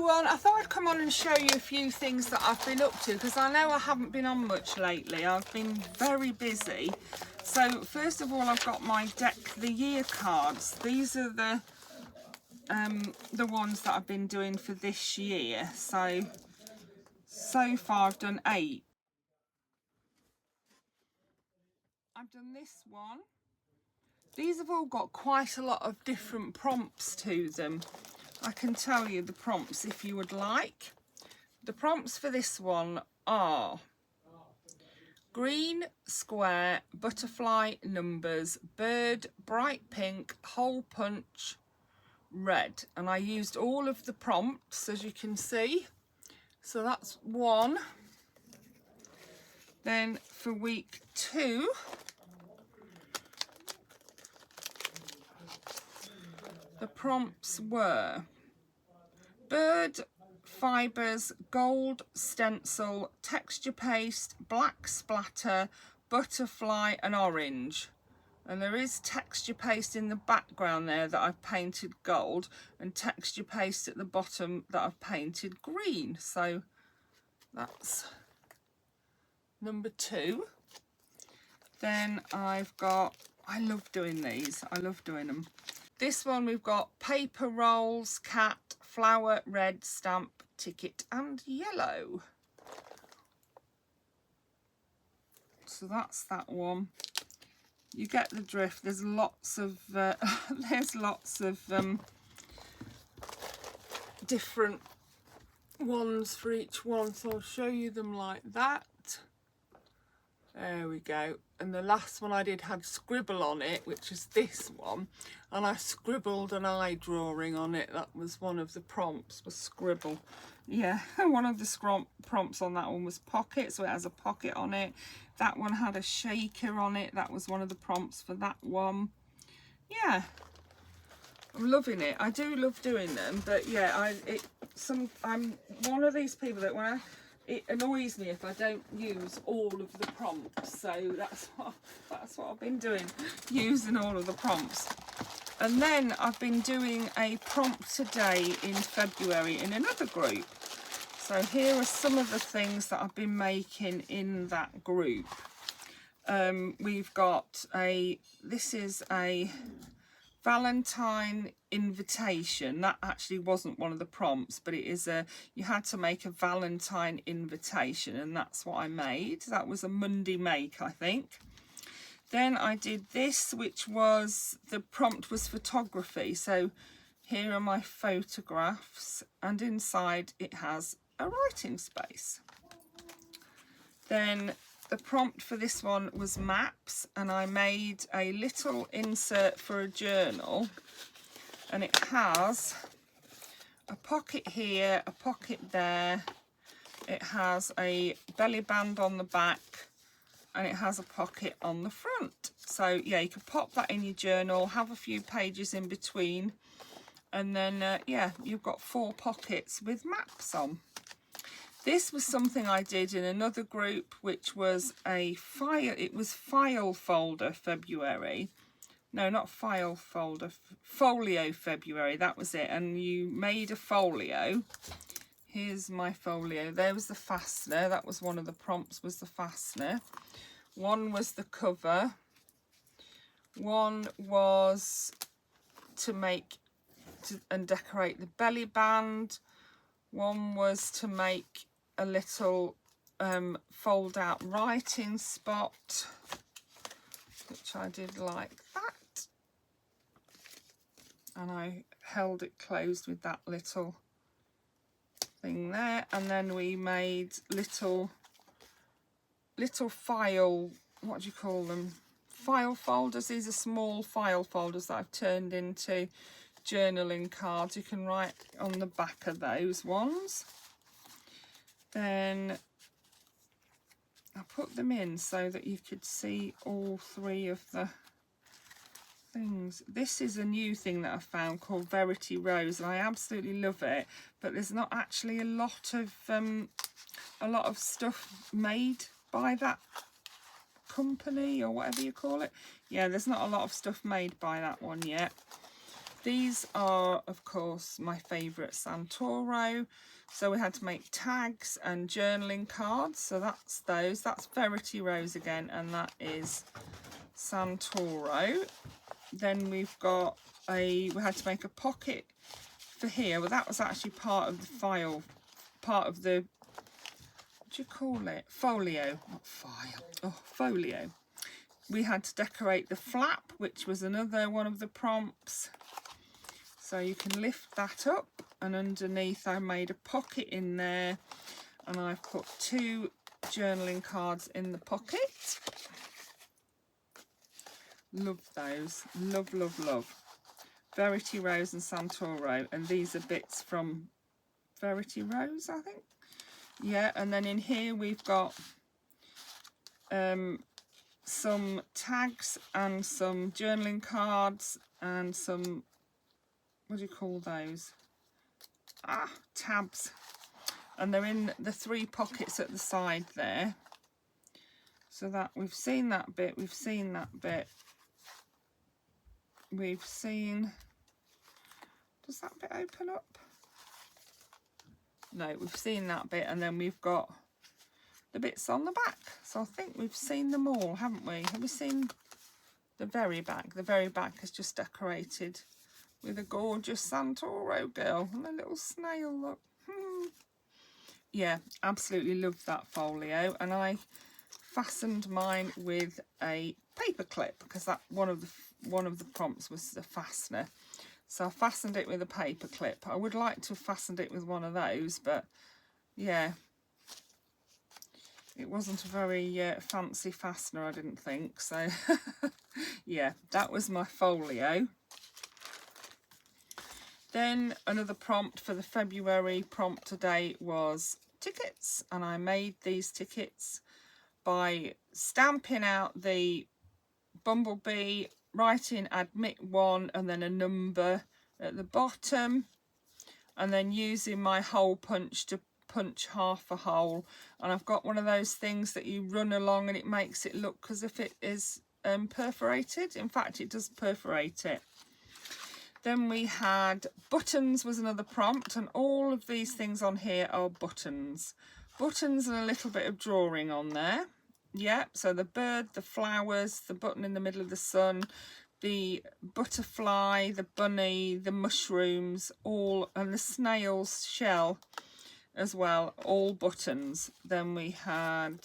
everyone, I thought I'd come on and show you a few things that I've been up to, because I know I haven't been on much lately. I've been very busy. So first of all, I've got my Deck the Year cards. These are the ones that I've been doing for this year. So far I've done 8. I've done this one. These have all got quite a lot of different prompts to them. I can tell you the prompts if you would like. The prompts for this one are green, square, butterfly, numbers, bird, bright pink, hole punch, red. And I used all of the prompts, as you can see. So that's 1. Then for week 2, the prompts were bird, fibres, gold, stencil, texture paste, black splatter, butterfly and orange. And there is texture paste in the background there that I've painted gold, and texture paste at the bottom that I've painted green. So that's number 2. Then I've got, I love doing these, I love doing them. This one we've got paper rolls, cat, flower, red, stamp, ticket and yellow. So that's that one. You get the drift. There's lots of different ones for each one, so I'll show you them like that. There we go. And the last one I did had scribble on it, which is this one, and I scribbled an eye drawing on it. That was one of the prompts, was scribble. Yeah, one of the prompts on that one was pocket, so it has a pocket on it. That one had a shaker on it. That was one of the prompts for that one. Yeah, I'm loving it. I do love doing them, but yeah, I'm one of these people that it annoys me if I don't use all of the prompts. So that's what I've been doing, using all of the prompts. And then I've been doing a prompt today in February in another group. So here are some of the things that I've been making in that group. We've got this is a Valentine invitation. That actually wasn't one of the prompts, but it is you had to make a Valentine invitation, and that's what I made. That was a Monday make, I think. Then I did this, which was, the prompt was photography. So here are my photographs, and inside it has a writing space. Then the prompt for this one was maps, and I made a little insert for a journal, and it has a pocket here, a pocket there, it has a belly band on the back, and it has a pocket on the front. So yeah, you can pop that in your journal, have a few pages in between, and then yeah, you've got 4 pockets with maps on. This was something I did in another group, which was it was file folder February. No, not file folder, folio February, that was it. And you made a folio. Here's my folio. There was the fastener. That was one of the prompts, was the fastener. One was the cover. One was to make and decorate the belly band. One was to make a little fold out writing spot, which I did like that, and I held it closed with that little thing there. And then we made little file, what do you call them, file folders. These are small file folders that I've turned into journaling cards. You can write on the back of those ones. Then I put them in so that you could see all 3 of the things. This is a new thing that I found called Verity Rose, and I absolutely love it, but there's not actually a lot of stuff made by that company, or whatever you call it. Yeah, there's not a lot of stuff made by that one yet. These are, of course, my favourite Santoro. So we had to make tags and journaling cards. So that's those. That's Verity Rose again, and that is Santoro. Then we've got we had to make a pocket for here. Well, that was actually part of the file, part of the, what do you call it? Folio, not file. Oh, folio. We had to decorate the flap, which was another one of the prompts. So you can lift that up, and underneath I made a pocket in there, and I've put 2 journaling cards in the pocket. Love those. Love, love, love. Verity Rose and Santoro, and these are bits from Verity Rose, I think. Yeah, and then in here we've got some tags and some journaling cards and some, what do you call those? Tabs. And they're in the 3 pockets at the side there. So that we've seen that bit, we've seen that bit. We've seen, does that bit open up? No, we've seen that bit, and then we've got the bits on the back. So I think we've seen them all, haven't we? Have we seen the very back? The very back is just decorated with a gorgeous Santoro girl and a little snail, look. Yeah, absolutely love that folio, and I fastened mine with a paper clip because that one of the prompts was the fastener. So I fastened it with a paper clip. I would like to have fastened it with one of those, but yeah, it wasn't a very fancy fastener, I didn't think. So yeah, that was my folio. Then another prompt for the February prompt today was tickets, and I made these tickets by stamping out the bumblebee, writing admit 1 and then a number at the bottom, and then using my hole punch to punch half a hole. And I've got one of those things that you run along and it makes it look as if it is perforated. In fact, it does perforate it. Then we had buttons was another prompt, and all of these things on here are buttons. Buttons and a little bit of drawing on there. Yeah, so the bird, the flowers, the button in the middle of the sun, the butterfly, the bunny, the mushrooms, all, and the snail's shell as well, all buttons. Then we had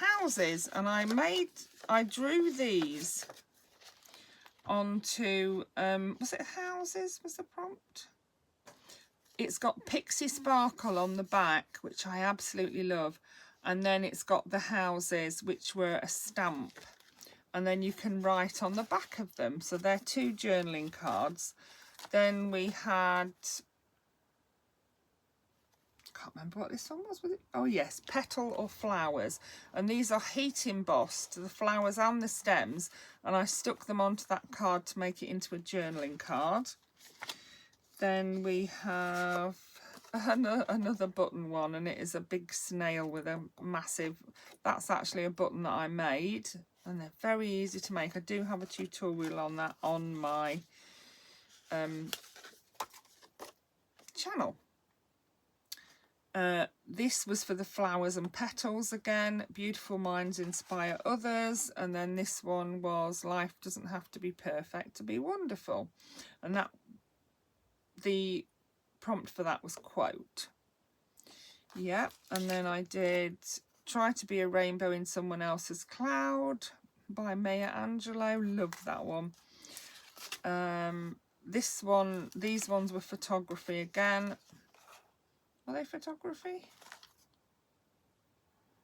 houses, and I drew these onto, was it houses was the prompt? It's got Pixie Sparkle on the back, which I absolutely love. And then it's got the houses, which were a stamp. And then you can write on the back of them. So they're 2 journaling cards. Then we had, can't remember what this one was it? Oh yes, petal or flowers. And these are heat embossed, the flowers and the stems. And I stuck them onto that card to make it into a journaling card. Then we have another button one, and it is a big snail with a massive, that's actually a button that I made, and they're very easy to make. I do have a tutorial on that on my channel. This was for the flowers and petals again, beautiful minds inspire others. And then this one was life doesn't have to be perfect to be wonderful, and that the prompt for that was quote. Yeah, and then I did Try to Be a Rainbow in Someone Else's Cloud by Maya Angelou. Love that one. These ones were photography again. Are they photography?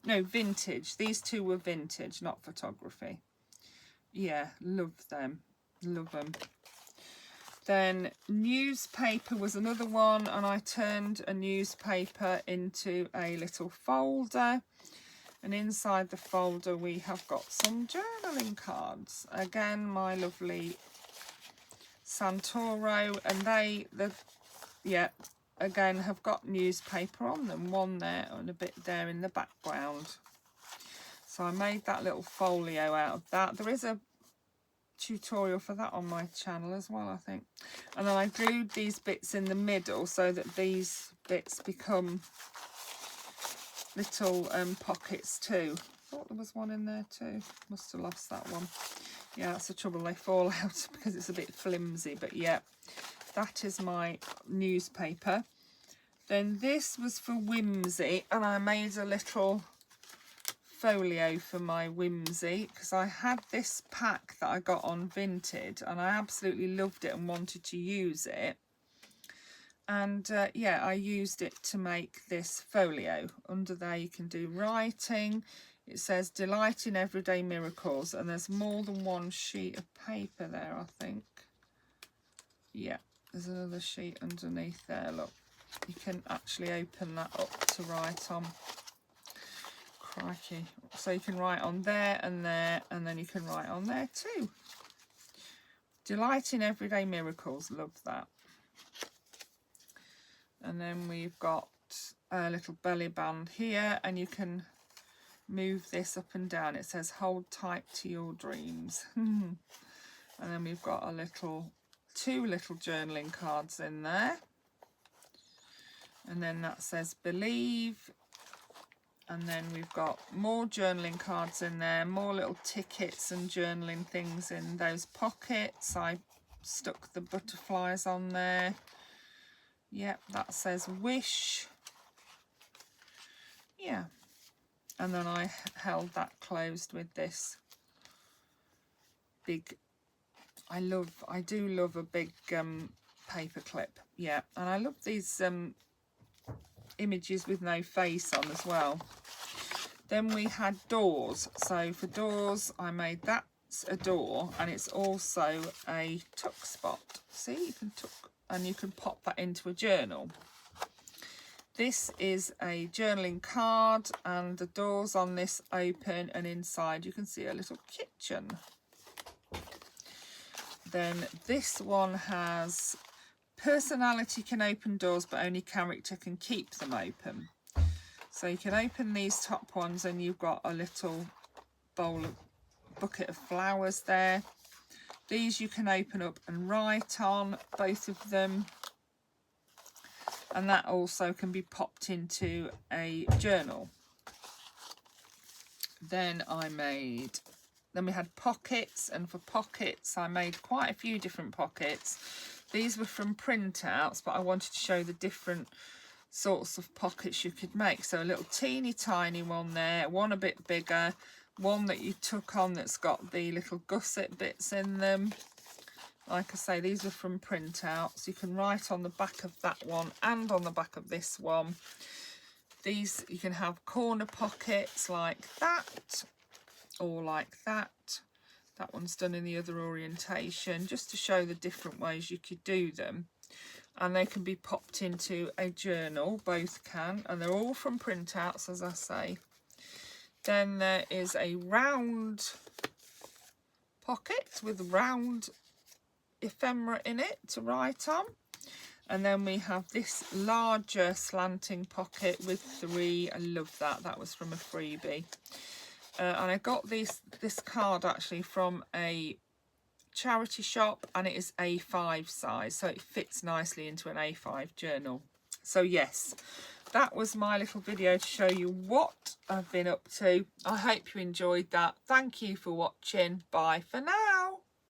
No, vintage. These 2 were vintage, not photography. Yeah, love them. Love them. Then newspaper was another one, and I turned a newspaper into a little folder, and inside the folder we have got some journaling cards. Again, my lovely Santoro, and again have got newspaper on them, one there and a bit there in the background. So I made that little folio out of that. There is a tutorial for that on my channel as well, I think. And then I glued these bits in the middle so that these bits become little pockets too. I thought there was one in there too. Must have lost that one. Yeah, that's the trouble, they fall out because it's a bit flimsy. But yeah, that is my newspaper. Then this was for Whimsy, and I made a little folio for my Whimsy because I had this pack that I got on Vinted and I absolutely loved it and wanted to use it. And yeah, I used it to make this folio. Under there you can do writing. It says delight in everyday miracles, and there's more than one sheet of paper there, I think. Yeah, there's another sheet underneath there, look. You can actually open that up to write on. Crikey. So you can write on there, and then you can write on there too. Delight in everyday miracles, love that. And then we've got a little belly band here, and you can move this up and down. It says hold tight to your dreams. And then we've got two little journaling cards in there. And then that says believe. And then we've got more journaling cards in there, more little tickets and journaling things in those pockets. I stuck the butterflies on there. Yep, that says wish. Yeah. And then I held that closed with this big, I do love a big paper clip. Yeah, and I love these images with no face on as well. Then we had doors. So for doors, I made that a door, and it's also a tuck spot. See, you can tuck, and you can pop that into a journal. This is a journaling card, and the doors on this open, and inside you can see a little kitchen. Then this one has personality can open doors, but only character can keep them open. So you can open these top ones, and you've got a little bucket of flowers there. These you can open up and write on, both of them. And that also can be popped into a journal. Then we had pockets, and for pockets I made quite a few different pockets. These were from printouts, but I wanted to show the different sorts of pockets you could make. So a little teeny tiny one there, one a bit bigger, one that you took on that's got the little gusset bits in them. Like I say, these are from printouts. You can write on the back of that one and on the back of this one. These, you can have corner pockets like that, or like that. That one's done in the other orientation, just to show the different ways you could do them. And they can be popped into a journal, both can, and they're all from printouts, as I say. Then there is a round pocket with round ephemera in it to write on. And then we have this larger slanting pocket with 3. I love that. That was from a freebie. And I got this card actually from a charity shop, and it is A5 size, so it fits nicely into an A5 journal. So yes, that was my little video to show you what I've been up to. I hope you enjoyed that. Thank you for watching. Bye for now.